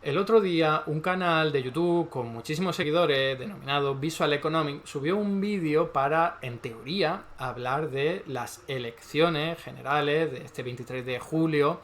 El otro día un canal de YouTube con muchísimos seguidores denominado Visual Economic subió un vídeo para, en teoría, hablar de las elecciones generales de este 23 de julio,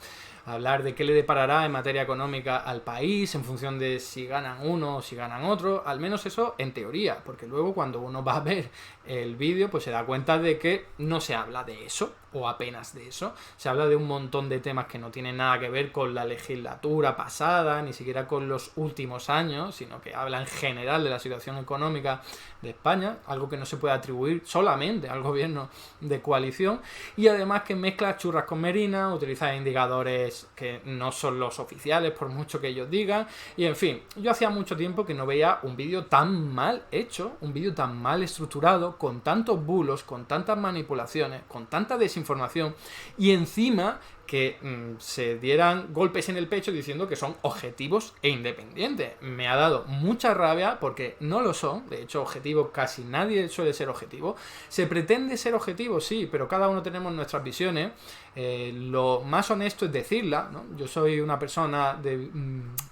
hablar de qué le deparará en materia económica al país en función de si ganan uno o si ganan otro, al menos eso en teoría, porque luego cuando uno va a ver el vídeo pues se da cuenta de que no se habla de eso, o apenas de eso, se habla de un montón de temas que no tienen nada que ver con la legislatura pasada, ni siquiera con los últimos años, sino que habla en general de la situación económica de España, algo que no se puede atribuir solamente al gobierno de coalición, y además que mezcla churras con merinas, utiliza indicadores que no son los oficiales por mucho que ellos digan, y en fin, yo hacía mucho tiempo que no veía un vídeo tan mal hecho, un vídeo tan mal estructurado, con tantos bulos, con tantas manipulaciones, con tanta desinformación, y encima que se dieran golpes en el pecho diciendo que son objetivos e independientes. Me ha dado mucha rabia porque no lo son. De hecho, objetivos casi nadie suele ser objetivo. Se pretende ser objetivo, sí, pero cada uno tenemos nuestras visiones. Lo más honesto es decirla, ¿no? Yo soy una persona de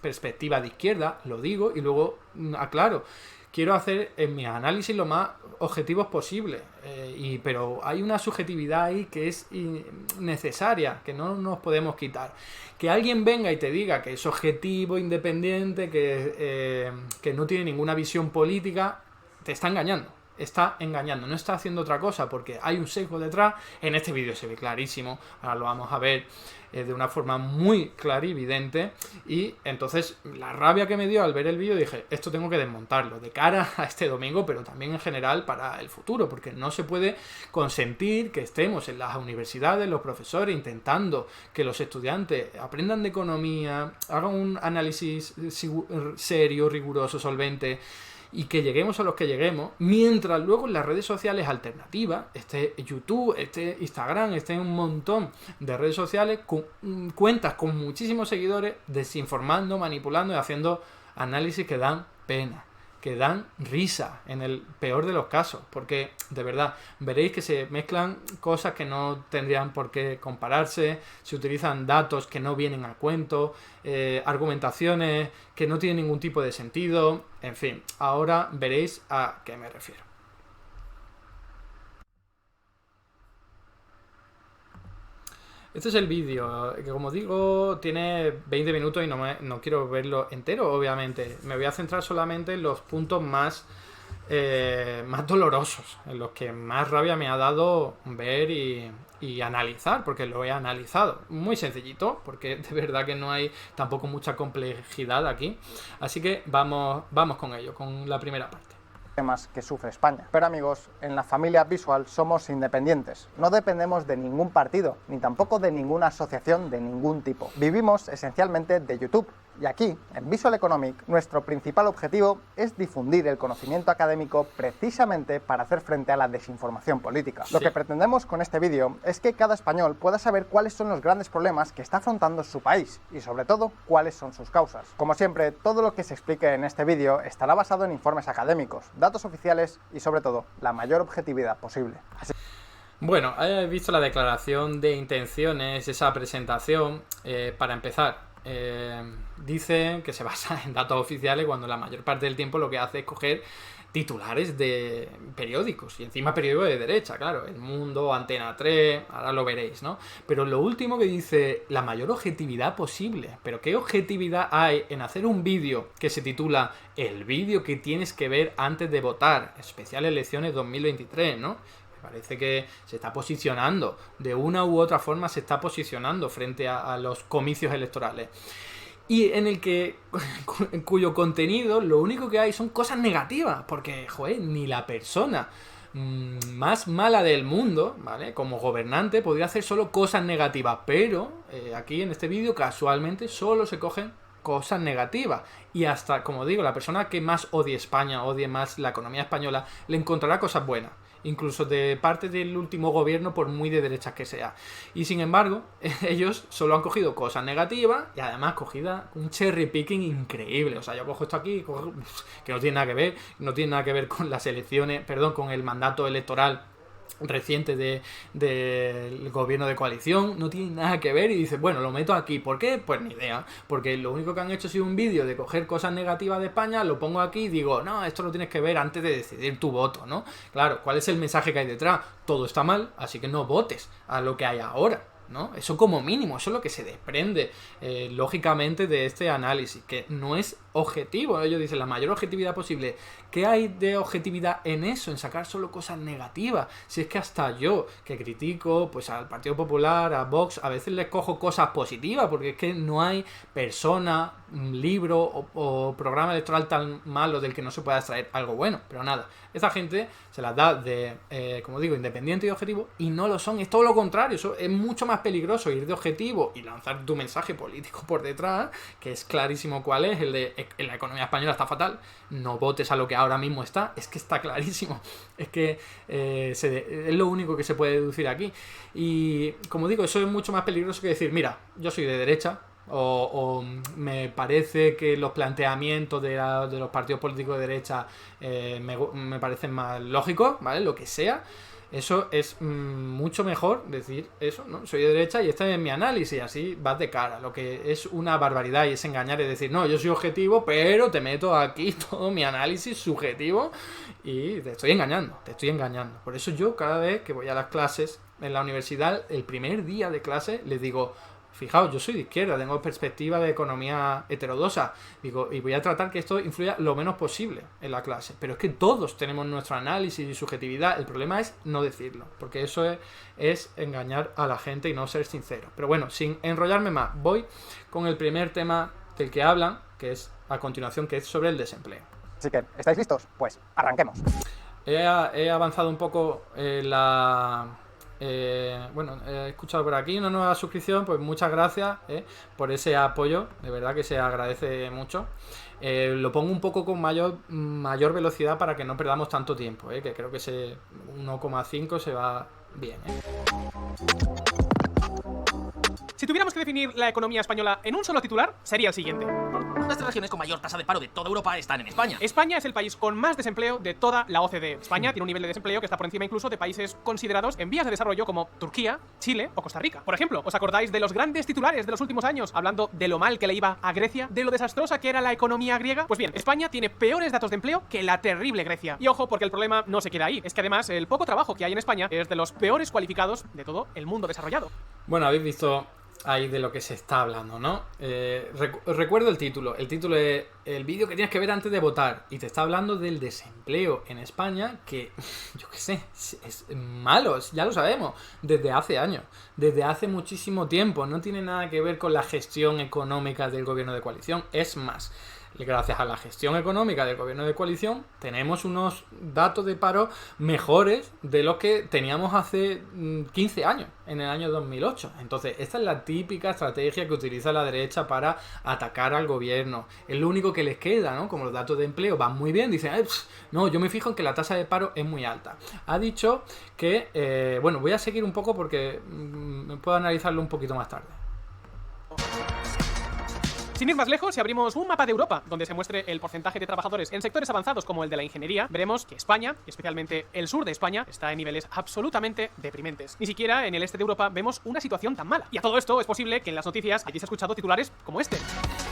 perspectiva de izquierda, lo digo y luego aclaro. Quiero hacer en mis análisis lo más objetivos posible, pero hay una subjetividad ahí que es necesaria, que no nos podemos quitar. Que alguien venga y te diga que es objetivo, independiente, que no tiene ninguna visión política, te está engañando. Está engañando, no está haciendo otra cosa porque hay un sesgo detrás. En este vídeo se ve clarísimo, ahora lo vamos a ver de una forma muy clarividente, y entonces la rabia que me dio al ver el vídeo dije, esto tengo que desmontarlo de cara a este domingo, pero también en general para el futuro, porque no se puede consentir que estemos en las universidades, los profesores, intentando que los estudiantes aprendan de economía, hagan un análisis serio, riguroso, solvente, y que lleguemos a los que lleguemos, mientras luego en las redes sociales alternativas, YouTube, Instagram, un montón de redes sociales, cuentas con muchísimos seguidores, desinformando, manipulando y haciendo análisis que dan pena, que dan risa en el peor de los casos, porque de verdad veréis que se mezclan cosas que no tendrían por qué compararse, se utilizan datos que no vienen a cuento, argumentaciones que no tienen ningún tipo de sentido, en fin, ahora veréis a qué me refiero. Este es el vídeo, que como digo, tiene 20 minutos y no quiero verlo entero, obviamente. Me voy a centrar solamente en los puntos más dolorosos, en los que más rabia me ha dado ver y analizar, porque lo he analizado. Muy sencillito, porque de verdad que no hay tampoco mucha complejidad aquí. Así que vamos con ello, con la primera parte. Temas que sufre España. Pero amigos, en la familia Visual somos independientes. No dependemos de ningún partido, ni tampoco de ninguna asociación de ningún tipo. Vivimos esencialmente de YouTube. Y aquí, en Visual Economic, nuestro principal objetivo es difundir el conocimiento académico precisamente para hacer frente a la desinformación política. Lo que pretendemos con este vídeo es que cada español pueda saber cuáles son los grandes problemas que está afrontando su país y, sobre todo, cuáles son sus causas. Como siempre, todo lo que se explique en este vídeo estará basado en informes académicos, datos oficiales y, sobre todo, la mayor objetividad posible. Bueno, habéis visto la declaración de intenciones, esa presentación. Para empezar, dice que se basa en datos oficiales cuando la mayor parte del tiempo lo que hace es coger titulares de periódicos, y encima periódicos de derecha, claro, El Mundo, Antena 3, ahora lo veréis, ¿no? Pero lo último que dice, la mayor objetividad posible. ¿Pero qué objetividad hay en hacer un vídeo que se titula El vídeo que tienes que ver antes de votar, especial elecciones 2023, ¿no? Parece que se está posicionando, de una u otra forma se está posicionando frente a los comicios electorales. Y en el que, en cuyo contenido, lo único que hay son cosas negativas, porque, joder, ni la persona más mala del mundo, ¿vale?, como gobernante, podría hacer solo cosas negativas, pero aquí en este vídeo casualmente solo se cogen cosas negativas, y hasta, como digo, la persona que más odie España, odie más la economía española, le encontrará cosas buenas, incluso de parte del último gobierno, por muy de derechas que sea. Y sin embargo, ellos solo han cogido cosas negativas y además cogida un cherry picking increíble. O sea, yo cojo esto aquí, que no tiene nada que ver, no tiene nada que ver con las elecciones, perdón, con el mandato electoral reciente del gobierno de coalición, no tiene nada que ver, y dices, bueno, lo meto aquí. ¿Por qué? Pues ni idea, porque lo único que han hecho ha sido un vídeo de coger cosas negativas de España, lo pongo aquí y digo, no, esto lo tienes que ver antes de decidir tu voto, ¿no? Claro, ¿cuál es el mensaje que hay detrás? Todo está mal, así que no votes a lo que hay ahora, ¿no? Eso como mínimo, eso es lo que se desprende lógicamente de este análisis, que no es objetivo. Ellos dicen la mayor objetividad posible. ¿Qué hay de objetividad en eso? En sacar solo cosas negativas. Si es que hasta yo, que critico pues al Partido Popular, a Vox, a veces les cojo cosas positivas, porque es que no hay persona, libro o programa electoral tan malo del que no se pueda extraer algo bueno. Pero nada, esa gente se las da de, como digo, independiente y objetivo, y no lo son. Es todo lo contrario. Eso es mucho más peligroso, ir de objetivo y lanzar tu mensaje político por detrás, que es clarísimo cuál es, el de la economía española está fatal, no votes a lo que ahora mismo está. Es que está clarísimo, es que es lo único que se puede deducir aquí. Y como digo, eso es mucho más peligroso que decir, mira, yo soy de derecha, o me parece que los planteamientos de los partidos políticos de derecha me parecen más lógicos, ¿vale? Lo que sea. Eso es mucho mejor decir eso, ¿no? Soy de derecha y este es mi análisis, así vas de cara. Lo que es una barbaridad y es engañar, es decir, no, yo soy objetivo, pero te meto aquí todo mi análisis subjetivo y te estoy engañando, te estoy engañando. Por eso yo cada vez que voy a las clases en la universidad, el primer día de clase, les digo, fijaos, yo soy de izquierda, tengo perspectiva de economía heterodoxa, digo, y voy a tratar que esto influya lo menos posible en la clase. Pero es que todos tenemos nuestro análisis y subjetividad. El problema es no decirlo, porque eso es engañar a la gente y no ser sincero. Pero bueno, sin enrollarme más, voy con el primer tema del que hablan, que es a continuación, que es sobre el desempleo. Así que, ¿estáis listos? Pues arranquemos. He avanzado un poco bueno, he escuchado por aquí una nueva suscripción, pues muchas gracias por ese apoyo, de verdad que se agradece mucho. Lo pongo un poco con mayor velocidad para que no perdamos tanto tiempo, que creo que ese 1,5 se va bien. Si tuviéramos que definir la economía española en un solo titular, sería el siguiente. Las tres regiones con mayor tasa de paro de toda Europa están en España. España es el país con más desempleo de toda la OCDE. España tiene un nivel de desempleo que está por encima incluso de países considerados en vías de desarrollo como Turquía, Chile o Costa Rica. Por ejemplo, ¿os acordáis de los grandes titulares de los últimos años hablando de lo mal que le iba a Grecia, de lo desastrosa que era la economía griega? Pues bien, España tiene peores datos de empleo que la terrible Grecia. Y ojo, porque el problema no se queda ahí. Es que además el poco trabajo que hay en España es de los peores cualificados de todo el mundo desarrollado. Bueno, habéis visto ahí de lo que se está hablando, ¿no? Recuerdo el título es el vídeo que tienes que ver antes de votar, y te está hablando del desempleo en España, que yo qué sé, es malo, ya lo sabemos, desde hace años, desde hace muchísimo tiempo. No tiene nada que ver con la gestión económica del gobierno de coalición. Es más, gracias a la gestión económica del gobierno de coalición tenemos unos datos de paro mejores de los que teníamos hace 15 años, en el año 2008. Entonces, esta es la típica estrategia que utiliza la derecha para atacar al gobierno. Es lo único que les queda, ¿no? Como los datos de empleo van muy bien, dicen, no, yo me fijo en que la tasa de paro es muy alta. Ha dicho que, bueno, voy a seguir un poco porque puedo analizarlo un poquito más tarde. Sin ir más lejos, si abrimos un mapa de Europa donde se muestre el porcentaje de trabajadores en sectores avanzados como el de la ingeniería, veremos que España, especialmente el sur de España, está en niveles absolutamente deprimentes. Ni siquiera en el este de Europa vemos una situación tan mala. Y a todo esto es posible que en las noticias hayáis escuchado titulares como este.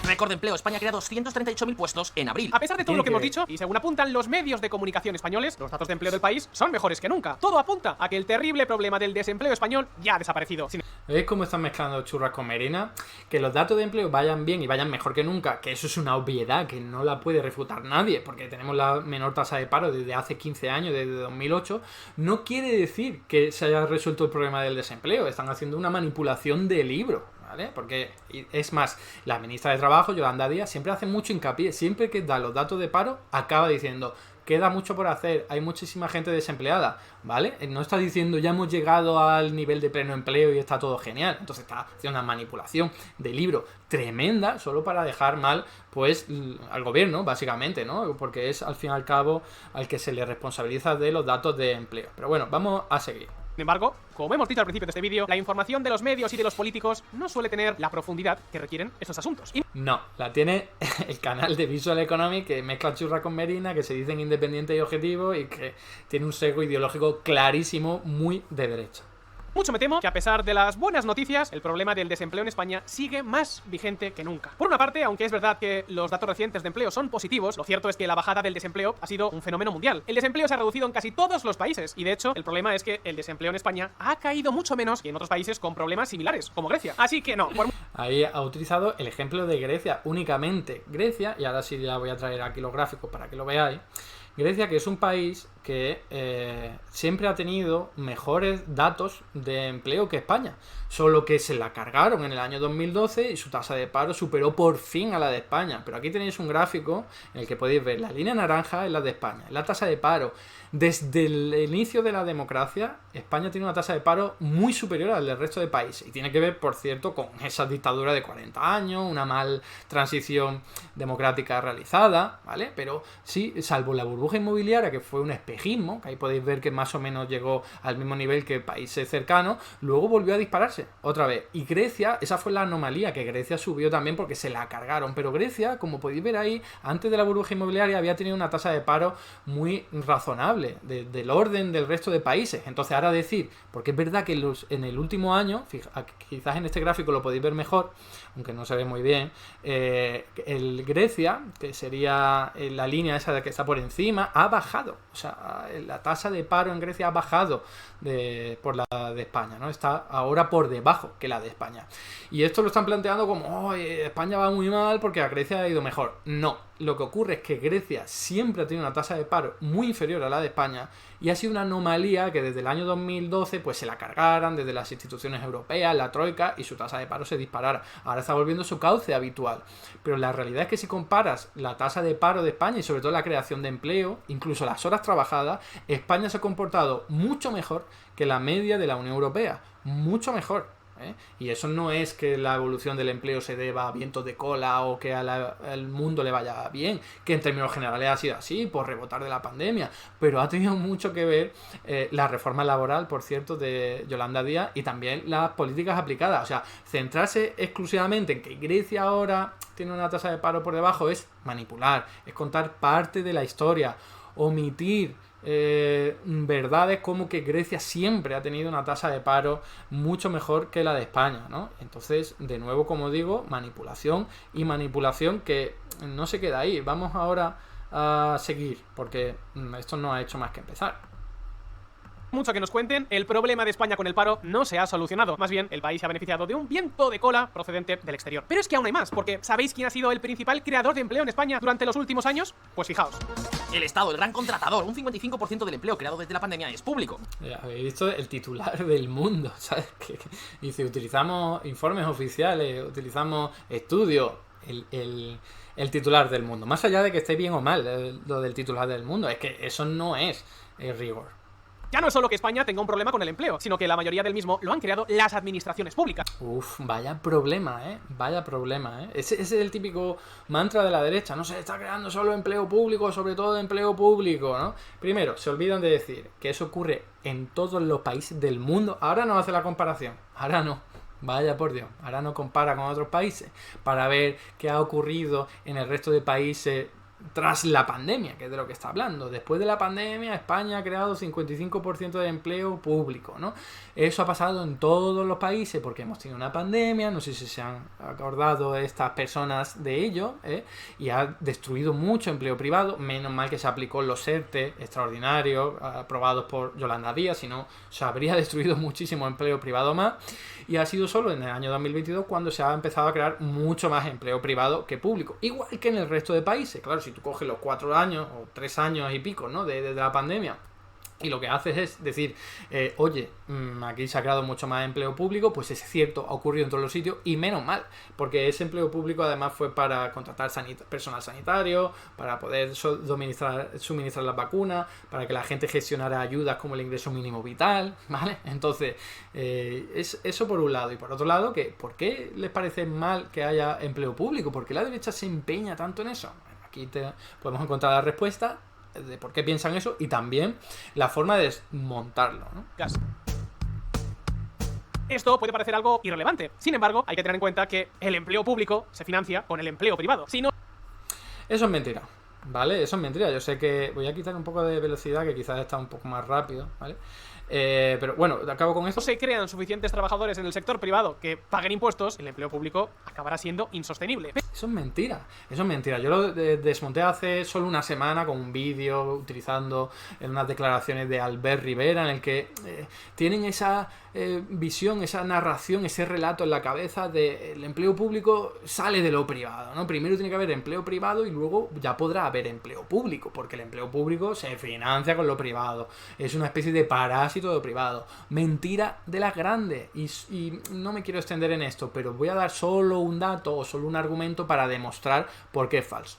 Récord de empleo. España crea 238.000 puestos en abril. A pesar de todo lo que hemos dicho, y según apuntan los medios de comunicación españoles, los datos de empleo del país son mejores que nunca. Todo apunta a que el terrible problema del desempleo español ya ha desaparecido. ¿Veis cómo están mezclando churras con merinas? Que los datos de empleo vayan bien y vayan mejor que nunca, que eso es una obviedad que no la puede refutar nadie, porque tenemos la menor tasa de paro desde hace 15 años, desde 2008, no quiere decir que se haya resuelto el problema del desempleo. Están haciendo una manipulación de libro, ¿vale? Porque, es más, la ministra de Trabajo, Yolanda Díaz, siempre hace mucho hincapié, siempre que da los datos de paro, acaba diciendo, queda mucho por hacer, hay muchísima gente desempleada, ¿vale? No está diciendo ya hemos llegado al nivel de pleno empleo y está todo genial. Entonces está haciendo una manipulación de libro tremenda solo para dejar mal, pues, al gobierno, básicamente, ¿no? Porque es, al fin y al cabo, al que se le responsabiliza de los datos de empleo. Pero bueno, vamos a seguir. Sin embargo, como hemos dicho al principio de este vídeo, la información de los medios y de los políticos no suele tener la profundidad que requieren estos asuntos. No, la tiene el canal de Visual Economic, que mezcla churra con merina, que se dicen independiente y objetivo y que tiene un sesgo ideológico clarísimo, muy de derecha. Mucho me temo que a pesar de las buenas noticias, el problema del desempleo en España sigue más vigente que nunca. Por una parte, aunque es verdad que los datos recientes de empleo son positivos, lo cierto es que la bajada del desempleo ha sido un fenómeno mundial. El desempleo se ha reducido en casi todos los países y de hecho el problema es que el desempleo en España ha caído mucho menos que en otros países con problemas similares, como Grecia. Así que no. Ahí ha utilizado el ejemplo de Grecia únicamente. Grecia, y ahora sí ya voy a traer aquí los gráficos para que lo veáis. Grecia, que es un país que siempre ha tenido mejores datos de empleo que España, solo que se la cargaron en el año 2012 y su tasa de paro superó por fin a la de España. Pero aquí tenéis un gráfico en el que podéis ver la línea naranja es la de España, la tasa de paro. Desde el inicio de la democracia, España tiene una tasa de paro muy superior al del resto de países. Y tiene que ver, por cierto, con esa dictadura de 40 años, una mal transición democrática realizada, ¿vale? Pero sí, salvo la burbuja inmobiliaria, que fue un espejismo, que ahí podéis ver que más o menos llegó al mismo nivel que países cercanos, luego volvió a dispararse otra vez. Y Grecia, esa fue la anomalía, que Grecia subió también porque se la cargaron. Pero Grecia, como podéis ver ahí, antes de la burbuja inmobiliaria había tenido una tasa de paro muy razonable, del orden del resto de países. Entonces ahora decir, porque es verdad que en el último año, quizás en este gráfico lo podéis ver mejor, aunque no se ve muy bien, el Grecia, que sería la línea esa de que está por encima, ha bajado. O sea, la tasa de paro en Grecia ha bajado por la de España, ¿no? Está ahora por debajo que la de España. Y esto lo están planteando como, España va muy mal porque a Grecia ha ido mejor. No, lo que ocurre es que Grecia siempre ha tenido una tasa de paro muy inferior a la de España y ha sido una anomalía que desde el año 2012 pues se la cargaran desde las instituciones europeas, la troika, y su tasa de paro se disparara. Ahora está volviendo su cauce habitual. Pero la realidad es que si comparas la tasa de paro de España y sobre todo la creación de empleo, incluso las horas trabajadas, España se ha comportado mucho mejor que la media de la Unión Europea. Mucho mejor. Y eso no es que la evolución del empleo se deba a vientos de cola o que al mundo le vaya bien, que en términos generales ha sido así por rebotar de la pandemia, pero ha tenido mucho que ver la reforma laboral, por cierto, de Yolanda Díaz, y también las políticas aplicadas. O sea, centrarse exclusivamente en que Grecia ahora tiene una tasa de paro por debajo es manipular, es contar parte de la historia, omitir verdades como que Grecia siempre ha tenido una tasa de paro mucho mejor que la de España, ¿no? Entonces, de nuevo, como digo, manipulación que no se queda ahí. Vamos ahora a seguir, porque esto no ha hecho más que empezar. Mucho que nos cuenten, el problema de España con el paro no se ha solucionado. Más bien, el país se ha beneficiado de un viento de cola procedente del exterior. Pero es que aún hay más, porque ¿sabéis quién ha sido el principal creador de empleo en España durante los últimos años? Pues fijaos. El Estado, el gran contratador. Un 55% del empleo creado desde la pandemia es público. Habéis visto el titular del Mundo, ¿sabes? Que dice, utilizamos informes oficiales, utilizamos estudios, el titular del Mundo. Más allá de que esté bien o mal lo del titular del Mundo, es que eso no es rigor. Ya no es solo que España tenga un problema con el empleo, sino que la mayoría del mismo lo han creado las administraciones públicas. Uf, vaya problema, ¿eh? Vaya problema, ¿eh? Ese es el típico mantra de la derecha. No se está creando solo empleo público, sobre todo empleo público, ¿no? Primero, se olvidan de decir que eso ocurre en todos los países del mundo. Ahora no hace la comparación. Ahora no. Vaya por Dios. Ahora no compara con otros países para ver qué ha ocurrido en el resto de países tras la pandemia, que es de lo que está hablando. Después de la pandemia, España ha creado 55% de empleo público, ¿no? Eso ha pasado en todos los países porque hemos tenido una pandemia, no sé si se han acordado estas personas de ello, y ha destruido mucho empleo privado. Menos mal que se aplicó los ERTE extraordinarios aprobados por Yolanda Díaz, si no se habría destruido muchísimo empleo privado más. Y ha sido solo en el año 2022 cuando se ha empezado a crear mucho más empleo privado que público, igual que en el resto de países. Claro, si tú coges los 4 años o 3 años y pico, ¿no? de la pandemia, y lo que haces es decir, oye, aquí se ha creado mucho más empleo público, pues es cierto, ha ocurrido en todos los sitios, y menos mal, porque ese empleo público además fue para contratar personal sanitario, para poder suministrar las vacunas, para que la gente gestionara ayudas como el ingreso mínimo vital, ¿vale? Entonces, es eso por un lado. Y por otro lado, ¿por qué les parece mal que haya empleo público? ¿Por qué la derecha se empeña tanto en eso? Bueno, aquí podemos encontrar la respuesta de por qué piensan eso y también la forma de desmontarlo, ¿no? Esto puede parecer algo irrelevante. Sin embargo, hay que tener en cuenta que el empleo público se financia con el empleo privado. Si no Eso es mentira, ¿vale? Eso es mentira. Yo sé que voy a quitar un poco de velocidad, que quizás está un poco más rápido, ¿vale? Pero bueno, acabo con esto. se crean suficientes trabajadores en el sector privado que paguen impuestos, el empleo público acabará siendo insostenible. Eso es mentira, eso es mentira. Yo lo desmonté hace solo una semana con un vídeo utilizando unas declaraciones de Albert Rivera en el que tienen esa visión, esa narración, ese relato en la cabeza de el empleo público sale de lo privado, ¿no? Primero tiene que haber empleo privado y luego ya podrá haber empleo público, porque el empleo público se financia con lo privado. Es una especie de parásito de lo privado. Mentira de las grandes. Y no me quiero extender en esto, pero voy a dar solo un dato o solo un argumento para demostrar por qué es falso.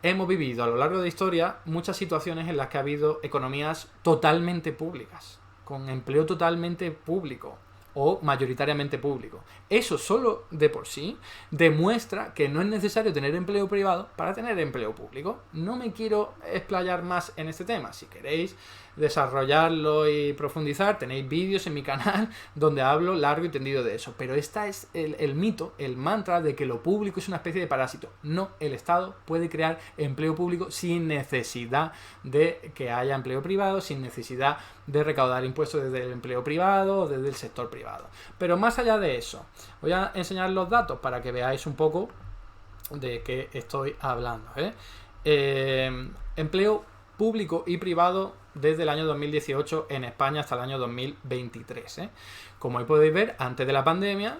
Hemos vivido a lo largo de la historia muchas situaciones en las que ha habido economías totalmente públicas, con empleo totalmente público o mayoritariamente público. Eso solo de por sí demuestra que no es necesario tener empleo privado para tener empleo público. No me quiero explayar más en este tema. Si queréis desarrollarlo y profundizar, tenéis vídeos en mi canal donde hablo largo y tendido de eso. Pero este es el mito, el mantra de que lo público es una especie de parásito. No, el Estado puede crear empleo público sin necesidad de que haya empleo privado, sin necesidad de recaudar impuestos desde el empleo privado o desde el sector privado. Pero más allá de eso, voy a enseñar los datos para que veáis un poco de qué estoy hablando, empleo público y privado desde el año 2018 en España hasta el año 2023. Como ahí podéis ver, antes de la pandemia,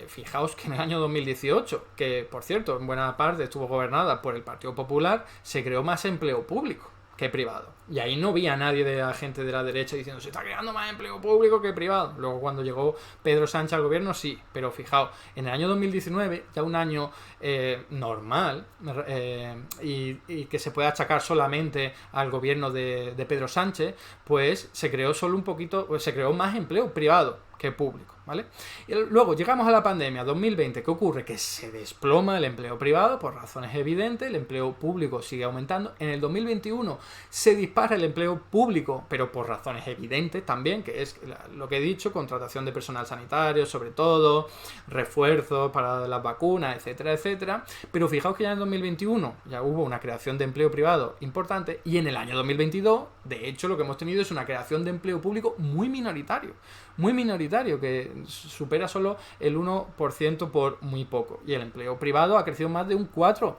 fijaos que en el año 2018, que por cierto en buena parte estuvo gobernada por el Partido Popular, se creó más empleo público que privado. Y ahí no vi a nadie de la gente de la derecha diciendo se está creando más empleo público que privado. Luego cuando llegó Pedro Sánchez al gobierno sí, pero fijaos, en el año 2019, ya un año normal y que se puede achacar solamente al gobierno de Pedro Sánchez, pues se creó solo un poquito, pues se creó más empleo privado que público, ¿vale? Y luego llegamos a la pandemia 2020. ¿Qué ocurre? Que se desploma el empleo privado por razones evidentes, el empleo público sigue aumentando. En el 2021 se dispara el empleo público, pero por razones evidentes también, que es lo que he dicho, contratación de personal sanitario, sobre todo, refuerzos para las vacunas, etcétera, etcétera. Pero fijaos que ya en el 2021 ya hubo una creación de empleo privado importante y en el año 2022, de hecho, lo que hemos tenido es una creación de empleo público muy minoritario, que supera solo el 1% por muy poco. Y el empleo privado ha crecido más de un 4%.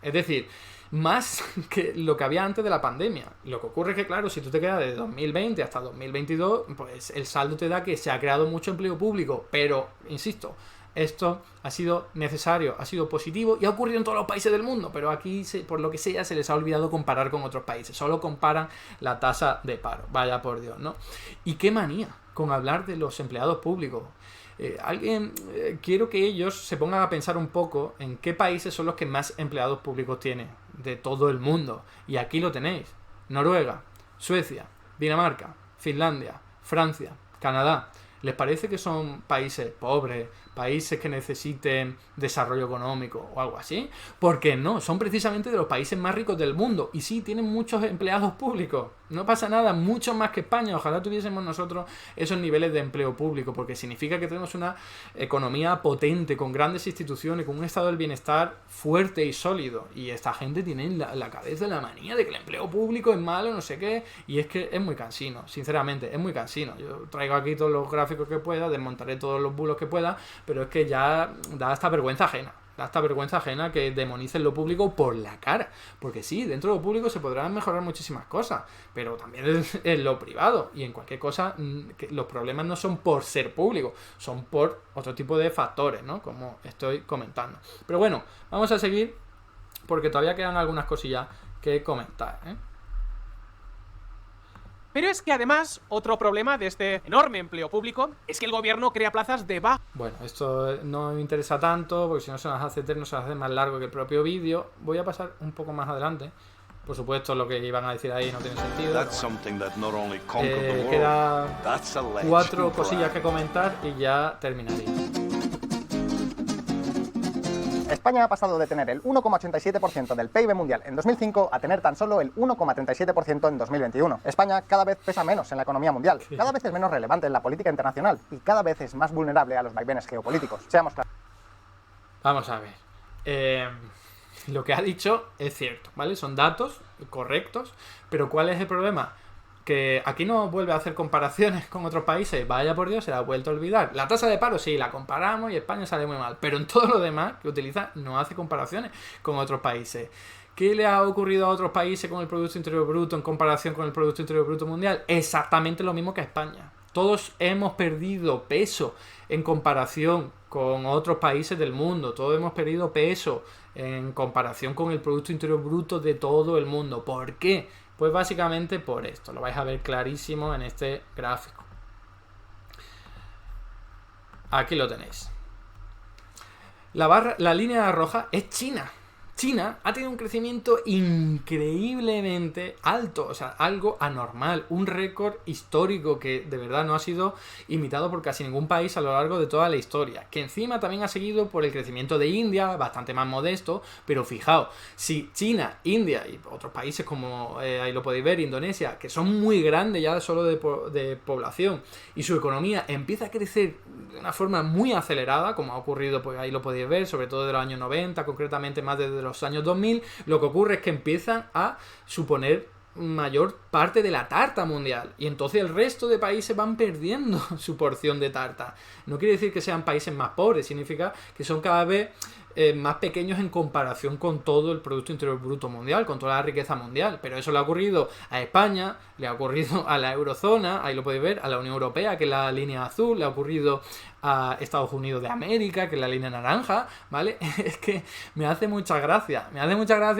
Es decir, más que lo que había antes de la pandemia. Lo que ocurre es que, claro, si tú te quedas de 2020 hasta 2022, pues el saldo te da que se ha creado mucho empleo público. Pero, insisto, esto ha sido necesario, ha sido positivo y ha ocurrido en todos los países del mundo, pero aquí, por lo que sea, se les ha olvidado comparar con otros países. Solo comparan la tasa de paro. Vaya por Dios, ¿no? Y qué manía con hablar de los empleados públicos. Quiero que ellos se pongan a pensar un poco en qué países son los que más empleados públicos tienen de todo el mundo. Y aquí lo tenéis. Noruega, Suecia, Dinamarca, Finlandia, Francia, Canadá. ¿Les parece que son países pobres, países que necesiten desarrollo económico o algo así? Porque no, son precisamente de los países más ricos del mundo. Y sí, tienen muchos empleados públicos. No pasa nada, mucho más que España. Ojalá tuviésemos nosotros esos niveles de empleo público, porque significa que tenemos una economía potente, con grandes instituciones, con un estado del bienestar fuerte y sólido. Y esta gente tiene en la cabeza la manía de que el empleo público es malo, no sé qué. Y es que es muy cansino, sinceramente, es muy cansino. Yo traigo aquí todos los gráficos que pueda, desmontaré todos los bulos que pueda, pero es que ya da hasta vergüenza ajena. Da hasta vergüenza ajena que demonicen lo público por la cara. Porque sí, dentro de lo público se podrán mejorar muchísimas cosas, pero también en lo privado. Y en cualquier cosa, los problemas no son por ser público, son por otro tipo de factores, ¿no? Como estoy comentando. Pero bueno, vamos a seguir porque todavía quedan algunas cosillas que comentar, Pero es que además, otro problema de este enorme empleo público es que el gobierno crea plazas de bajo. Bueno, esto no me interesa tanto porque si no se nos hace eterno, se nos hace más largo que el propio vídeo. Voy a pasar un poco más adelante. Por supuesto, lo que iban a decir ahí no tiene sentido. Queda 4 cosillas que comentar y ya terminaría. España ha pasado de tener el 1,87% del PIB mundial en 2005 a tener tan solo el 1,37% en 2021. España cada vez pesa menos en la economía mundial, cada vez es menos relevante en la política internacional y cada vez es más vulnerable a los vaivenes geopolíticos. Seamos claros. Vamos a ver. Lo que ha dicho es cierto, ¿vale? Son datos correctos, pero ¿cuál es el problema? Que aquí no vuelve a hacer comparaciones con otros países. Vaya por Dios, se la ha vuelto a olvidar. La tasa de paro sí, la comparamos y España sale muy mal, pero en todo lo demás que utiliza no hace comparaciones con otros países. ¿Qué le ha ocurrido a otros países con el Producto Interior Bruto en comparación con el Producto Interior Bruto mundial? Exactamente lo mismo que España. Todos hemos perdido peso en comparación con otros países del mundo. Todos hemos perdido peso en comparación con el Producto Interior Bruto de todo el mundo. ¿Por qué? Pues básicamente por esto. Lo vais a ver clarísimo en este gráfico. Aquí lo tenéis. La línea roja es China. China ha tenido un crecimiento increíblemente alto, o sea, algo anormal, un récord histórico que de verdad no ha sido imitado por casi ningún país a lo largo de toda la historia, que encima también ha seguido por el crecimiento de India, bastante más modesto, pero fijaos, si China, India y otros países como, ahí lo podéis ver, Indonesia, que son muy grandes ya solo de población, y su economía empieza a crecer de una forma muy acelerada, como ha ocurrido, pues ahí lo podéis ver, sobre todo de los años 90, concretamente más desde los años 2000, lo que ocurre es que empiezan a suponer mayor parte de la tarta mundial y entonces el resto de países van perdiendo su porción de tarta. No quiere decir que sean países más pobres, significa que son cada vez más pequeños en comparación con todo el Producto Interior Bruto mundial, con toda la riqueza mundial, pero eso le ha ocurrido a España, le ha ocurrido a la eurozona, ahí lo podéis ver, a la Unión Europea, que es la línea azul, le ha ocurrido a Estados Unidos de América, que es la línea naranja, ¿vale? Es que me hace mucha gracia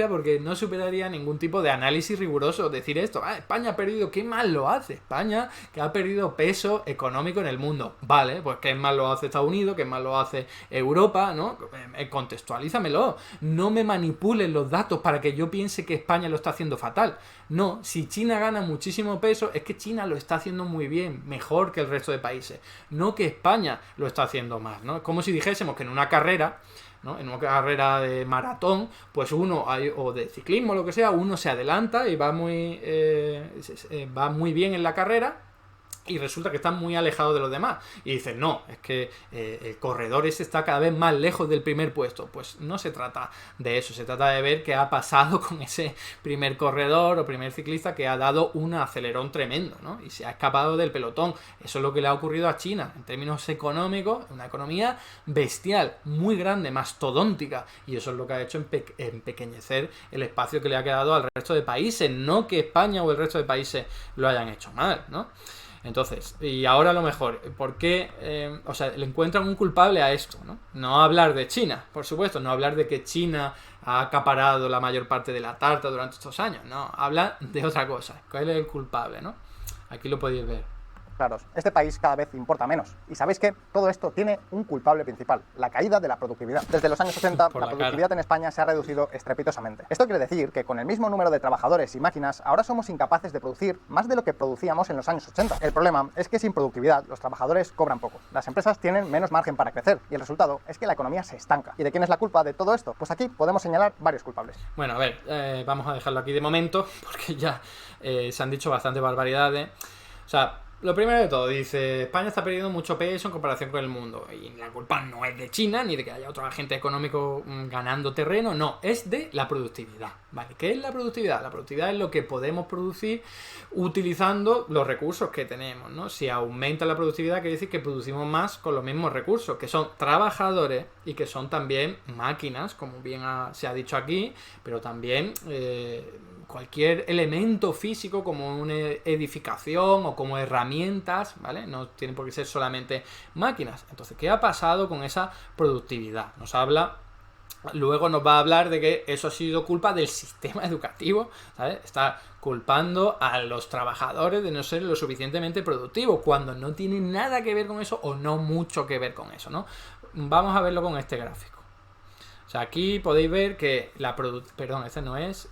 porque no superaría ningún tipo de análisis riguroso decir esto, España ha perdido, ¿qué mal lo hace? España, que ha perdido peso económico en el mundo, vale, pues qué mal lo hace Estados Unidos, qué mal lo hace Europa, ¿no? Contextualízamelo, no me manipulen los datos para que yo piense que España lo está haciendo fatal. No, si China gana muchísimo peso, es que China lo está haciendo muy bien, mejor que el resto de países, no que España lo está haciendo más, ¿no? Es como si dijésemos que en una carrera, ¿no? En una carrera de maratón, pues uno, o de ciclismo, lo que sea, uno se adelanta y va muy bien en la carrera, y resulta que está muy alejado de los demás. Y dices, no, es que el corredor ese está cada vez más lejos del primer puesto. Pues no se trata de eso, se trata de ver qué ha pasado con ese primer corredor o primer ciclista que ha dado un acelerón tremendo, ¿no? Y se ha escapado del pelotón. Eso es lo que le ha ocurrido a China. En términos económicos, una economía bestial, muy grande, mastodóntica. Y eso es lo que ha hecho empequeñecer el espacio que le ha quedado al resto de países. No que España o el resto de países lo hayan hecho mal, ¿no? Entonces, y ahora lo mejor, ¿por qué? Le encuentran un culpable a esto, ¿no? No hablar de China, por supuesto, no hablar de que China ha acaparado la mayor parte de la tarta durante estos años, no, habla de otra cosa. ¿Cuál es el culpable, no? Aquí lo podéis ver. Claros, este país cada vez importa menos. Y sabéis que todo esto tiene un culpable principal, la caída de la productividad. Desde los años 80, la productividad en España se ha reducido estrepitosamente. Esto quiere decir que con el mismo número de trabajadores y máquinas, ahora somos incapaces de producir más de lo que producíamos en los años 80. El problema es que sin productividad, los trabajadores cobran poco. Las empresas tienen menos margen para crecer y el resultado es que la economía se estanca. ¿Y de quién es la culpa de todo esto? Pues aquí podemos señalar varios culpables. Bueno, a ver, vamos a dejarlo aquí de momento, porque ya se han dicho bastantes barbaridades. O sea, lo primero de todo, dice, España está perdiendo mucho peso en comparación con el mundo. Y la culpa no es de China, ni de que haya otro agente económico ganando terreno, no, es de la productividad, ¿vale? ¿Qué es la productividad? La productividad es lo que podemos producir utilizando los recursos que tenemos, ¿no? Si aumenta la productividad, quiere decir que producimos más con los mismos recursos, que son trabajadores y que son también máquinas, como bien se ha dicho aquí, pero también cualquier elemento físico como una edificación o como herramientas, ¿vale? No tienen por qué ser solamente máquinas. Entonces, ¿qué ha pasado con esa productividad? Luego nos va a hablar de que eso ha sido culpa del sistema educativo, ¿sabes? Está culpando a los trabajadores de no ser lo suficientemente productivos, cuando no tiene nada que ver con eso o no mucho que ver con eso, ¿no? Vamos a verlo con este gráfico. O sea, aquí podéis ver que perdón, este no es,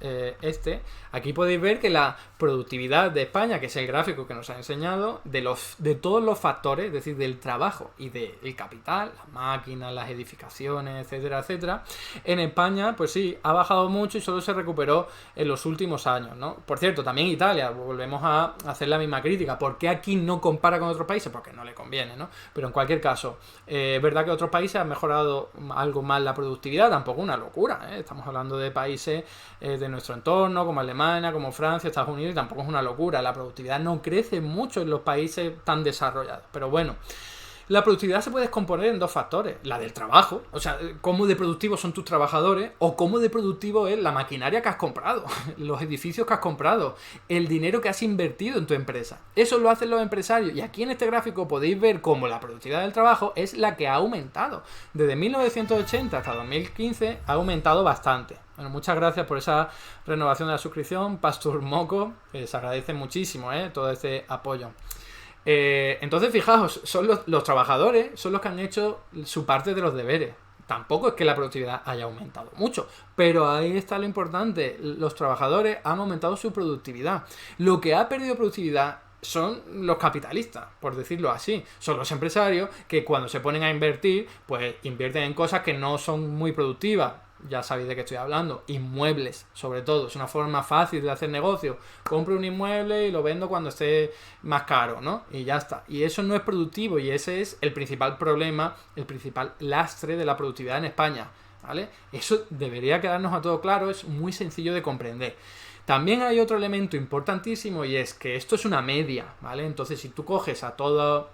aquí podéis ver que la productividad de España, que es el gráfico que nos ha enseñado, de todos los factores, es decir, del trabajo y del capital, las máquinas, las edificaciones, etcétera, etcétera, en España, pues sí, ha bajado mucho y solo se recuperó en los últimos años, ¿no? Por cierto, también Italia, volvemos a hacer la misma crítica. ¿Por qué aquí no compara con otros países? Porque no le conviene, ¿no? Pero en cualquier caso, es verdad que otros países han mejorado algo más la productividad, tampoco una locura, ¿eh? Estamos hablando de países de nuestro entorno, como Alemania, como Francia, Estados Unidos, y tampoco es una locura. La productividad no crece mucho en los países tan desarrollados. Pero bueno, la productividad se puede descomponer en dos factores. La del trabajo, o sea, cómo de productivos son tus trabajadores, o cómo de productivo es la maquinaria que has comprado, los edificios que has comprado, el dinero que has invertido en tu empresa. Eso lo hacen los empresarios. Y aquí en este gráfico podéis ver cómo la productividad del trabajo es la que ha aumentado. Desde 1980 hasta 2015 ha aumentado bastante. Bueno, muchas gracias por esa renovación de la suscripción, Pastor Moco. Se agradece muchísimo, todo este apoyo. Entonces, fijaos, son los trabajadores, son los que han hecho su parte de los deberes. Tampoco es que la productividad haya aumentado mucho, pero ahí está lo importante. Los trabajadores han aumentado su productividad. Lo que ha perdido productividad son los capitalistas, por decirlo así. Son los empresarios que cuando se ponen a invertir, pues invierten en cosas que no son muy productivas. Ya sabéis de qué estoy hablando. Inmuebles, sobre todo. Es una forma fácil de hacer negocio. Compro un inmueble y lo vendo cuando esté más caro, ¿no? Y ya está. Y eso no es productivo, y ese es el principal problema, el principal lastre de la productividad en España, ¿vale? Eso debería quedarnos a todo claro, es muy sencillo de comprender. También hay otro elemento importantísimo, y es que esto es una media, ¿vale? Entonces, si tú coges a todos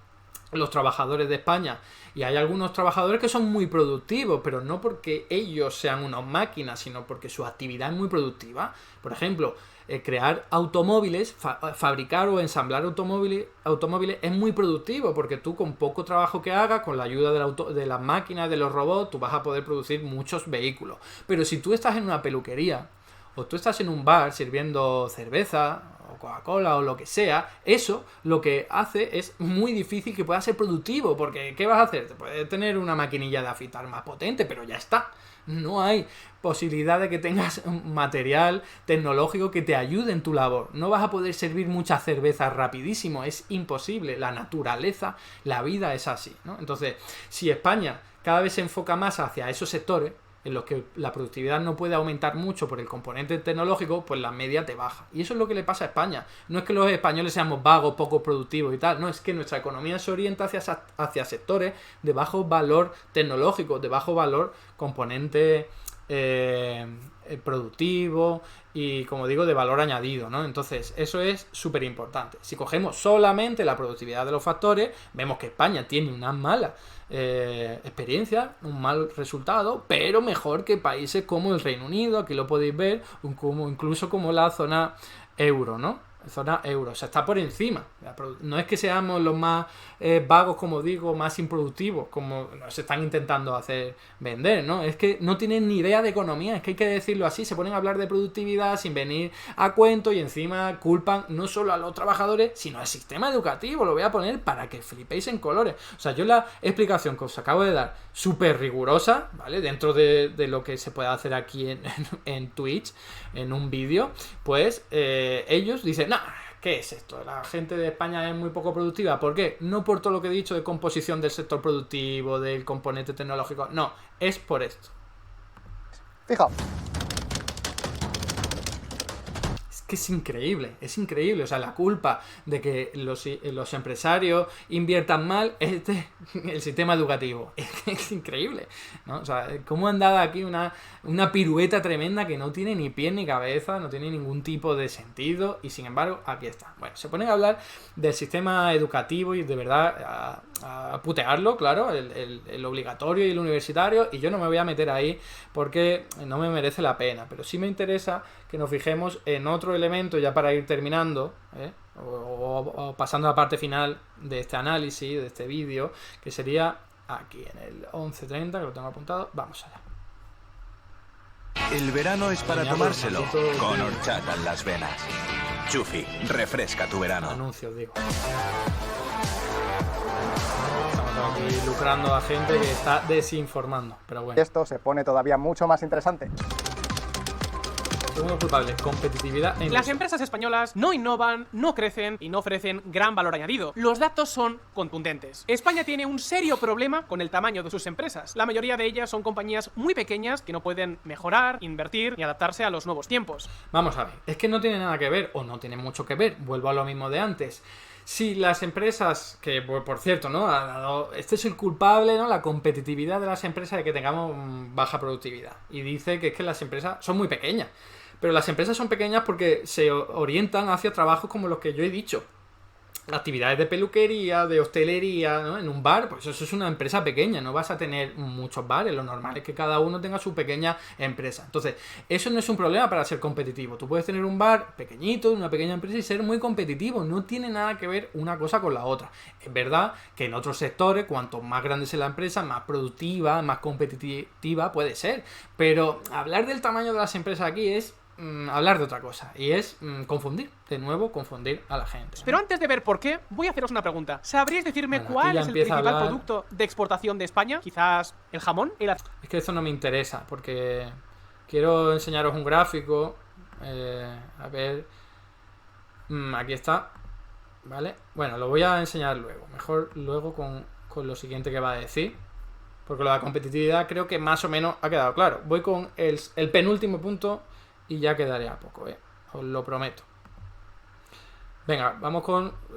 los trabajadores de España, y hay algunos trabajadores que son muy productivos, pero no porque ellos sean unas máquinas, sino porque su actividad es muy productiva. Por ejemplo, crear automóviles, fabricar o ensamblar automóviles es muy productivo, porque tú con poco trabajo que hagas, con la ayuda de las máquinas, de los robots, tú vas a poder producir muchos vehículos. Pero si tú estás en una peluquería, o tú estás en un bar sirviendo cerveza o Coca-Cola o lo que sea, eso lo que hace es muy difícil que pueda ser productivo, porque ¿qué vas a hacer? Te puedes tener una maquinilla de afeitar más potente, pero ya está. No hay posibilidad de que tengas un material tecnológico que te ayude en tu labor. No vas a poder servir mucha cerveza rapidísimo, es imposible. La naturaleza, la vida es así, ¿no? Entonces, si España cada vez se enfoca más hacia esos sectores en los que la productividad no puede aumentar mucho por el componente tecnológico, pues la media te baja. Y eso es lo que le pasa a España. No es que los españoles seamos vagos, poco productivos y tal, no, es que nuestra economía se orienta hacia sectores de bajo valor tecnológico, de bajo valor componente productivo y, como digo, de valor añadido, ¿no? Entonces, eso es súper importante. Si cogemos solamente la productividad de los factores, vemos que España tiene una mala experiencia, un mal resultado, pero mejor que países como el Reino Unido, aquí lo podéis ver, incluso como la zona euro, ¿no? Zona euro, o sea, está por encima. No es que seamos los más vagos, como digo, más improductivos, como nos están intentando hacer vender, ¿no? Es que no tienen ni idea de economía, es que hay que decirlo así, se ponen a hablar de productividad sin venir a cuento y encima culpan no solo a los trabajadores, sino al sistema educativo. Lo voy a poner para que flipéis en colores. O sea, yo la explicación que os acabo de dar, súper rigurosa, ¿vale? Dentro de lo que se puede hacer aquí en Twitch, en un vídeo, pues ellos dicen, no, ¿qué es esto? La gente de España es muy poco productiva. ¿Por qué? No por todo lo que he dicho de composición del sector productivo, del componente tecnológico. No, es por esto. Fijaos. Que es increíble, o sea, la culpa de que los empresarios inviertan mal es el sistema educativo. Es increíble, ¿no? O sea, cómo han dado aquí una pirueta tremenda que no tiene ni pie ni cabeza, no tiene ningún tipo de sentido, y sin embargo, aquí está. Bueno, se ponen a hablar del sistema educativo y de verdad a putearlo, claro, el obligatorio y el universitario, y yo no me voy a meter ahí porque no me merece la pena, pero sí me interesa que nos fijemos en otro elemento ya para ir terminando, o pasando a la parte final de este análisis, de este vídeo, que sería aquí en el 11:30, que lo tengo apuntado. Vamos allá. El verano es para tomárselo con horchata en las venas. Chufi, refresca tu verano. Anuncios, digo. Aquí lucrando a gente que está desinformando. Pero bueno. Esto se pone todavía mucho más interesante. Segundo culpable, competitividad en Las empresas españolas no innovan, no crecen y no ofrecen gran valor añadido. Los datos son contundentes. España tiene un serio problema con el tamaño de sus empresas. La mayoría de ellas son compañías muy pequeñas que no pueden mejorar, invertir ni adaptarse a los nuevos tiempos. Vamos a ver, es que no tiene nada que ver, o no tiene mucho que ver, vuelvo a lo mismo de antes. Si las empresas, que por cierto, ¿no? Este es el culpable, ¿no? La competitividad de las empresas de que tengamos baja productividad. Y dice que es que las empresas son muy pequeñas. Pero las empresas son pequeñas porque se orientan hacia trabajos como los que yo he dicho. Actividades de peluquería, de hostelería, ¿no? En un bar, pues eso es una empresa pequeña, no vas a tener muchos bares, lo normal es que cada uno tenga su pequeña empresa. Entonces, eso no es un problema para ser competitivo. Tú puedes tener un bar pequeñito, una pequeña empresa y ser muy competitivo, no tiene nada que ver una cosa con la otra. Es verdad que en otros sectores, cuanto más grande sea la empresa, más productiva, más competitiva puede ser, pero hablar del tamaño de las empresas aquí es hablar de otra cosa, y es confundir a la gente, ¿no? Pero antes de ver por qué, voy a haceros una pregunta. ¿Sabríais decirme Bueno, cuál aquí ya es el empieza a principal hablar. producto de exportación de España? Quizás el jamón. Es que eso no me interesa, porque quiero enseñaros un gráfico. A ver. Aquí está. ¿Vale? Bueno, lo voy a enseñar luego. Mejor luego con lo siguiente que va a decir. Porque lo de la competitividad creo que más o menos ha quedado claro. Voy con el penúltimo punto y ya quedaré a poco, os lo prometo. Venga,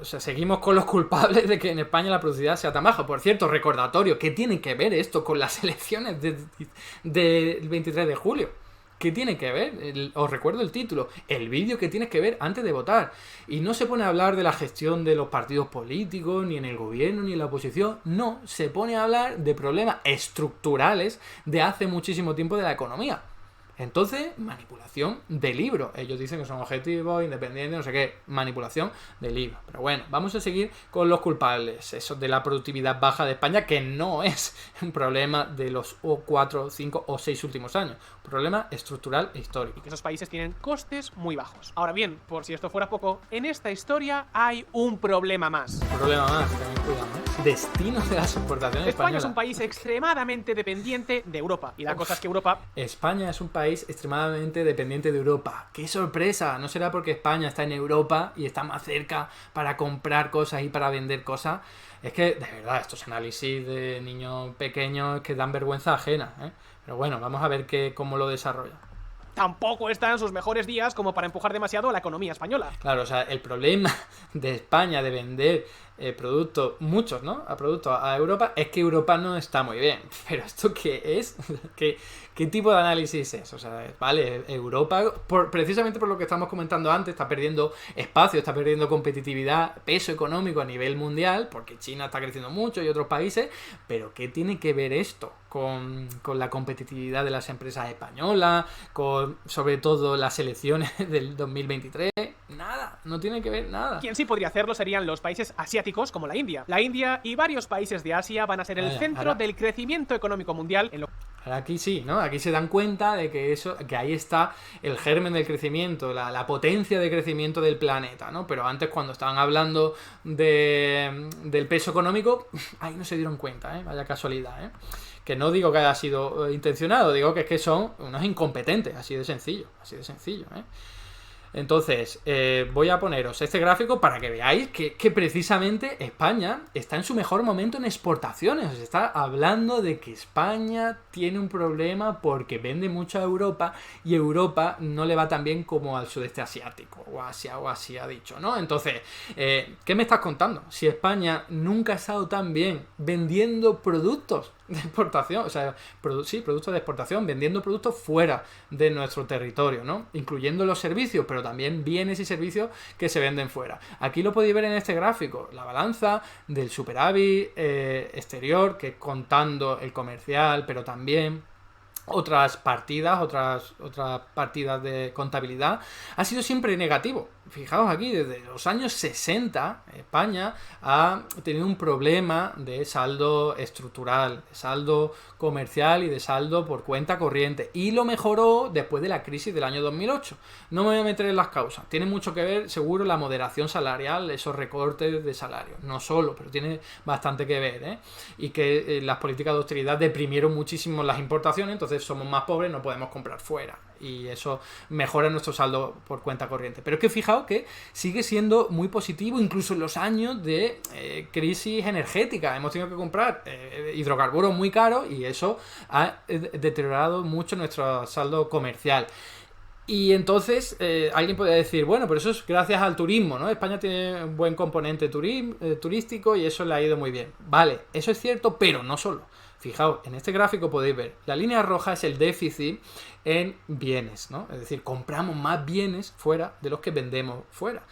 seguimos con los culpables de que en España la productividad sea tan baja. Por cierto, recordatorio, ¿qué tiene que ver esto con las elecciones del 23 de julio? ¿Qué tiene que ver? Os recuerdo el título, el vídeo que tienes que ver antes de votar. Y no se pone a hablar de la gestión de los partidos políticos, ni en el gobierno, ni en la oposición. No, se pone a hablar de problemas estructurales de hace muchísimo tiempo de la economía. Entonces, manipulación de libros. Ellos dicen que son objetivos, independientes, no sé qué. Manipulación de libros. Pero bueno, vamos a seguir con los culpables. Eso de la productividad baja de España, que no es un problema de los 4, 5 o 6 últimos años. Un problema estructural e histórico. Y que esos países tienen costes muy bajos. Ahora bien, por si esto fuera poco, en esta historia hay un problema más. Un problema más, también cuidado, ¿eh? Destino de las exportaciones España españolas. es un país extremadamente dependiente de Europa. Y la cosa es que Europa... España es un país extremadamente dependiente de Europa. ¡Qué sorpresa! ¿No será porque España está en Europa y está más cerca para comprar cosas y para vender cosas? Es que, de verdad, estos análisis de niños pequeños que dan vergüenza ajena, ¿eh? Pero bueno, vamos a ver cómo lo desarrolla. Tampoco está en sus mejores días como para empujar demasiado la economía española. Claro, o sea, el problema de España de vender productos, muchos, ¿no? Productos a Europa, es que Europa no está muy bien. Pero ¿esto qué es? ¿Qué tipo de análisis es? O sea, vale, Europa, precisamente por lo que estamos comentando antes, está perdiendo espacio, está perdiendo competitividad, peso económico a nivel mundial, porque China está creciendo mucho y otros países, pero ¿qué tiene que ver esto con la competitividad de las empresas españolas, con sobre todo las elecciones del 2023? Nada, no tiene que ver nada. Quien sí podría hacerlo serían los países asiáticos como la India. La India y varios países de Asia van a ser el centro del crecimiento económico mundial. Ahora aquí sí, ¿no? Aquí se dan cuenta de que ahí está el germen del crecimiento, la potencia de crecimiento del planeta, ¿no? Pero antes, cuando estaban hablando del peso económico, ahí no se dieron cuenta, ¿eh? Vaya casualidad, ¿eh? Que no digo que haya sido intencionado, digo que es que son unos incompetentes, así de sencillo, ¿eh? Entonces, voy a poneros este gráfico para que veáis que precisamente España está en su mejor momento en exportaciones. Se está hablando de que España tiene un problema porque vende mucho a Europa y Europa no le va tan bien como al sudeste asiático o Asia, o así ha dicho, ¿no? Entonces, ¿qué me estás contando? Si España nunca ha estado tan bien vendiendo productos de exportación, o sea, productos de exportación, vendiendo productos fuera de nuestro territorio, ¿no? Incluyendo los servicios, pero también bienes y servicios que se venden fuera. Aquí lo podéis ver en este gráfico, la balanza del superávit exterior, que contando el comercial, pero también otras partidas de contabilidad, ha sido siempre negativo. fijaos aquí, desde los años 60, España ha tenido un problema de saldo estructural, de saldo comercial y de saldo por cuenta corriente. Y lo mejoró después de la crisis del año 2008. No me voy a meter en las causas. Tiene mucho que ver, seguro, la moderación salarial, esos recortes de salarios. No solo, pero tiene bastante que ver, ¿eh? Y que las políticas de austeridad deprimieron muchísimo las importaciones, entonces somos más pobres, no podemos comprar fuera. Y eso mejora nuestro saldo por cuenta corriente. Pero es que fijaos que sigue siendo muy positivo incluso en los años de crisis energética. Hemos tenido que comprar hidrocarburos muy caros y eso ha deteriorado mucho nuestro saldo comercial. Y entonces alguien podría decir, bueno, pero eso es gracias al turismo, ¿no? España tiene un buen componente turístico y eso le ha ido muy bien. Vale, eso es cierto, pero no solo. Fijaos, en este gráfico podéis ver, la línea roja es el déficit en bienes, ¿no? Es decir, compramos más bienes fuera de los que vendemos fuera.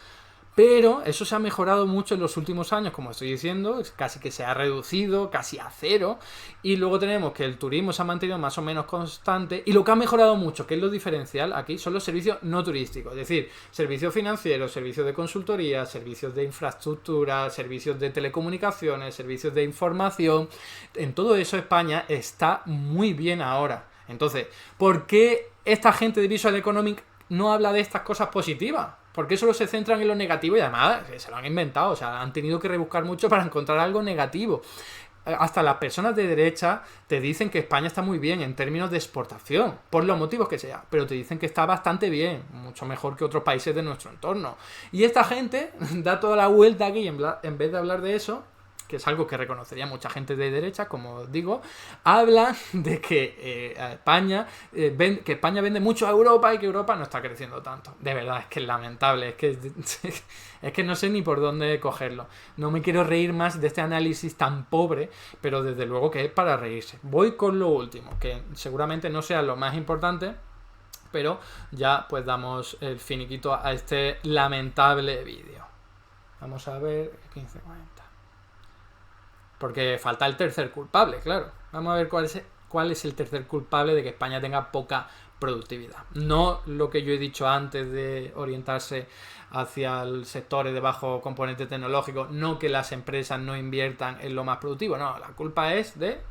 Pero eso se ha mejorado mucho en los últimos años, como estoy diciendo, casi que se ha reducido, casi a cero. Y luego tenemos que el turismo se ha mantenido más o menos constante. Y lo que ha mejorado mucho, que es lo diferencial aquí, son los servicios no turísticos. Es decir, servicios financieros, servicios de consultoría, servicios de infraestructura, servicios de telecomunicaciones, servicios de información. En todo eso España está muy bien ahora. Entonces, ¿por qué esta gente de Visual Economic no habla de estas cosas positivas? ¿Por qué solo se centran en lo negativo? Y además se lo han inventado, o sea, han tenido que rebuscar mucho para encontrar algo negativo. Hasta las personas de derecha te dicen que España está muy bien en términos de exportación, por los motivos que sea, pero te dicen que está bastante bien, mucho mejor que otros países de nuestro entorno. Y esta gente da toda la vuelta aquí y en vez de hablar de eso, que es algo que reconocería mucha gente de derecha, como digo, hablan de que España vende mucho a Europa y que Europa no está creciendo tanto. De verdad, es que es lamentable, es que no sé ni por dónde cogerlo. No me quiero reír más de este análisis tan pobre, pero desde luego que es para reírse. Voy con lo último, que seguramente no sea lo más importante, pero ya pues damos el finiquito a este lamentable vídeo. Vamos a ver 15:40. Porque falta el tercer culpable, claro. Vamos a ver cuál es el tercer culpable de que España tenga poca productividad. No lo que yo he dicho antes de orientarse hacia el sectores de bajo componente tecnológico, no que las empresas no inviertan en lo más productivo, no, la culpa es de...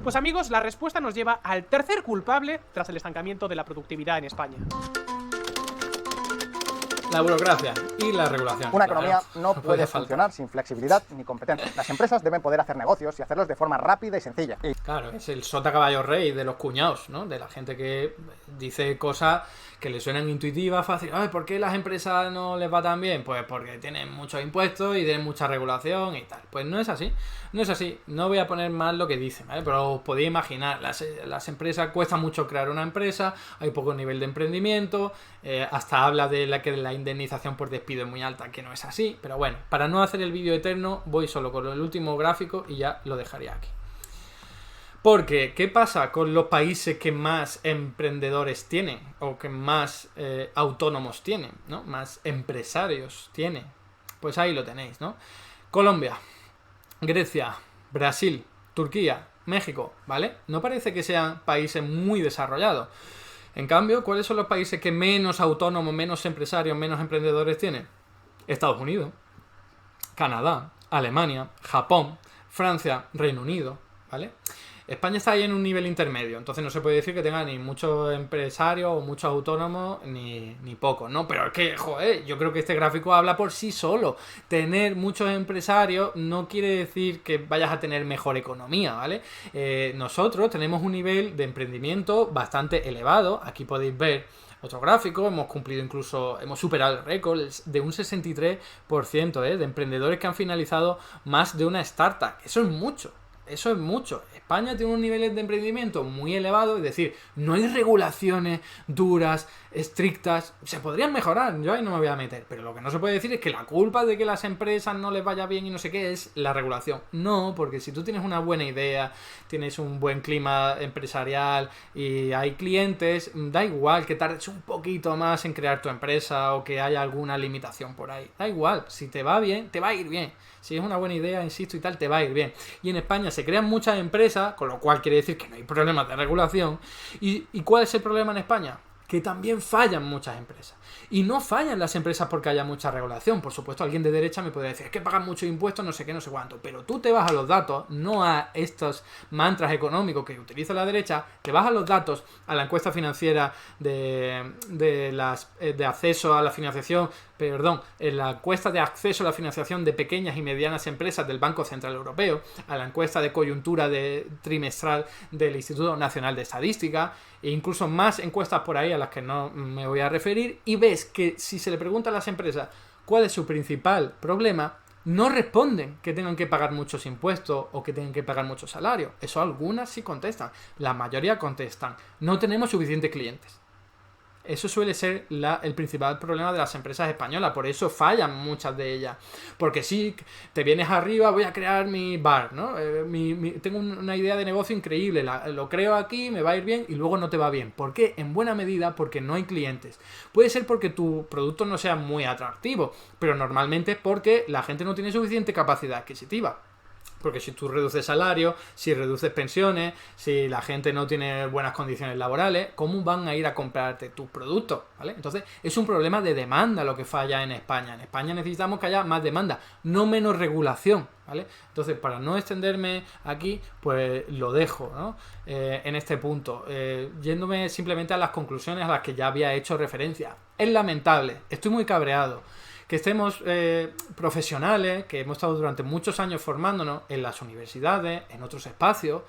Pues amigos, la respuesta nos lleva al tercer culpable tras el estancamiento de la productividad en España. La burocracia y la regulación. Una economía no puede funcionar sin flexibilidad ni competencia. Las empresas deben poder hacer negocios y hacerlos de forma rápida y sencilla. Claro, es el sota caballo rey de los cuñados, ¿no? De la gente que dice cosas que le suenan intuitivas, fáciles. Ay, ¿por qué las empresas no les va tan bien? Pues porque tienen muchos impuestos y tienen mucha regulación y tal. Pues no es así. No es así. No voy a poner más lo que dicen, ¿vale? Pero os podéis imaginar, las empresas cuesta mucho crear una empresa, hay poco nivel de emprendimiento, hasta habla de que la indemnización por despido es muy alta, que no es así. Pero bueno, para no hacer el vídeo eterno, voy solo con el último gráfico y ya lo dejaría aquí. Porque, ¿qué pasa con los países que más emprendedores tienen? O que más autónomos tienen, ¿no? Más empresarios tienen. Pues ahí lo tenéis, ¿no? Colombia, Grecia, Brasil, Turquía, México, ¿vale? No parece que sean países muy desarrollados. En cambio, ¿cuáles son los países que menos autónomos, menos empresarios, menos emprendedores tienen? Estados Unidos, Canadá, Alemania, Japón, Francia, Reino Unido, ¿vale? España está ahí en un nivel intermedio, entonces no se puede decir que tenga ni muchos empresarios o muchos autónomos ni pocos, ¿no? Pero es que, joder, yo creo que este gráfico habla por sí solo. Tener muchos empresarios no quiere decir que vayas a tener mejor economía, ¿vale? Nosotros tenemos un nivel de emprendimiento bastante elevado. Aquí podéis ver otro gráfico, hemos superado el récord de un 63% de emprendedores que han finalizado más de una startup. Eso es mucho. Eso es mucho. España tiene unos niveles de emprendimiento muy elevados, es decir, no hay regulaciones duras, estrictas, se podrían mejorar, yo ahí no me voy a meter, pero lo que no se puede decir es que la culpa de que las empresas no les vaya bien y no sé qué es la regulación. No, porque si tú tienes una buena idea, tienes un buen clima empresarial y hay clientes, da igual que tardes un poquito más en crear tu empresa o que haya alguna limitación por ahí. Da igual, si te va bien, te va a ir bien. Si es una buena idea, insisto y tal, te va a ir bien. Y en España se crean muchas empresas, con lo cual quiere decir que no hay problemas de regulación. ¿Y cuál es el problema en España? que también fallan muchas empresas. Y no fallan las empresas porque haya mucha regulación. Por supuesto, alguien de derecha me podría decir, es que pagan muchos impuestos, no sé qué, no sé cuánto. Pero tú te vas a los datos, no a estos mantras económicos que utiliza la derecha, te vas a los datos, a la encuesta financiera de acceso a la financiación, en la encuesta de acceso a la financiación de pequeñas y medianas empresas del Banco Central Europeo, a la encuesta de coyuntura trimestral del Instituto Nacional de Estadística, e incluso más encuestas por ahí a las que no me voy a referir, y ves que si se le pregunta a las empresas cuál es su principal problema, no responden que tengan que pagar muchos impuestos o que tengan que pagar muchos salarios. Eso algunas sí contestan, la mayoría contestan, no tenemos suficientes clientes. Eso suele ser el principal problema de las empresas españolas, por eso fallan muchas de ellas. Porque si te vienes arriba, voy a crear mi bar, ¿no? Tengo una idea de negocio increíble, lo creo aquí, me va a ir bien y luego no te va bien. ¿Por qué? En buena medida porque no hay clientes. Puede ser porque tu producto no sea muy atractivo, pero normalmente es porque la gente no tiene suficiente capacidad adquisitiva. Porque si tú reduces salario, si reduces pensiones, si la gente no tiene buenas condiciones laborales, ¿cómo van a ir a comprarte tus productos? ¿Vale? Entonces, es un problema de demanda lo que falla en España. En España necesitamos que haya más demanda, no menos regulación, ¿vale? Entonces, para no extenderme aquí, pues lo dejo, ¿no? En este punto, yéndome simplemente a las conclusiones a las que ya había hecho referencia. Es lamentable, estoy muy cabreado que estemos profesionales, que hemos estado durante muchos años formándonos en las universidades, en otros espacios,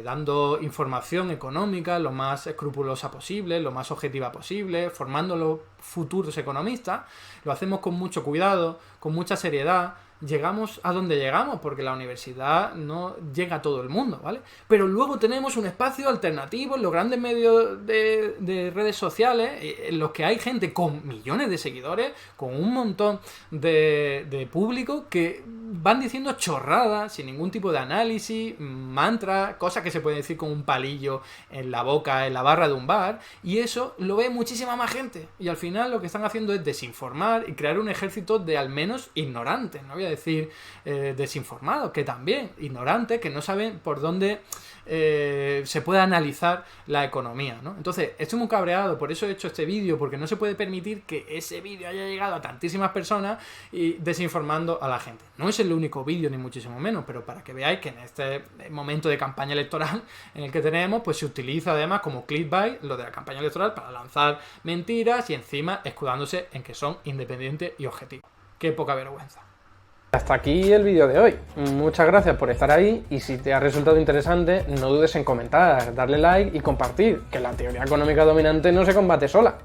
dando información económica lo más escrupulosa posible, lo más objetiva posible, formando los futuros economistas. Lo hacemos con mucho cuidado, con mucha seriedad. Llegamos a donde llegamos, porque la universidad no llega a todo el mundo, ¿vale? Pero luego tenemos un espacio alternativo en los grandes medios de redes sociales, en los que hay gente con millones de seguidores, con un montón de público que van diciendo chorradas, sin ningún tipo de análisis, mantras, cosas que se pueden decir con un palillo en la boca, en la barra de un bar, y eso lo ve muchísima más gente. Y al final lo que están haciendo es desinformar y crear un ejército de al menos ignorantes, no voy a decir desinformados, que también ignorantes, que no saben por dónde se puede analizar la economía, ¿no? Entonces, estoy muy cabreado, por eso he hecho este vídeo, porque no se puede permitir que ese vídeo haya llegado a tantísimas personas y desinformando a la gente. No es el único vídeo, ni muchísimo menos, pero para que veáis que en este momento de campaña electoral en el que tenemos, pues se utiliza además como clickbait lo de la campaña electoral para lanzar mentiras y encima escudándose en que son independientes y objetivos. Qué poca vergüenza. Hasta aquí el vídeo de hoy. Muchas gracias por estar ahí y si te ha resultado interesante, no dudes en comentar, darle like y compartir, que la teoría económica dominante no se combate sola.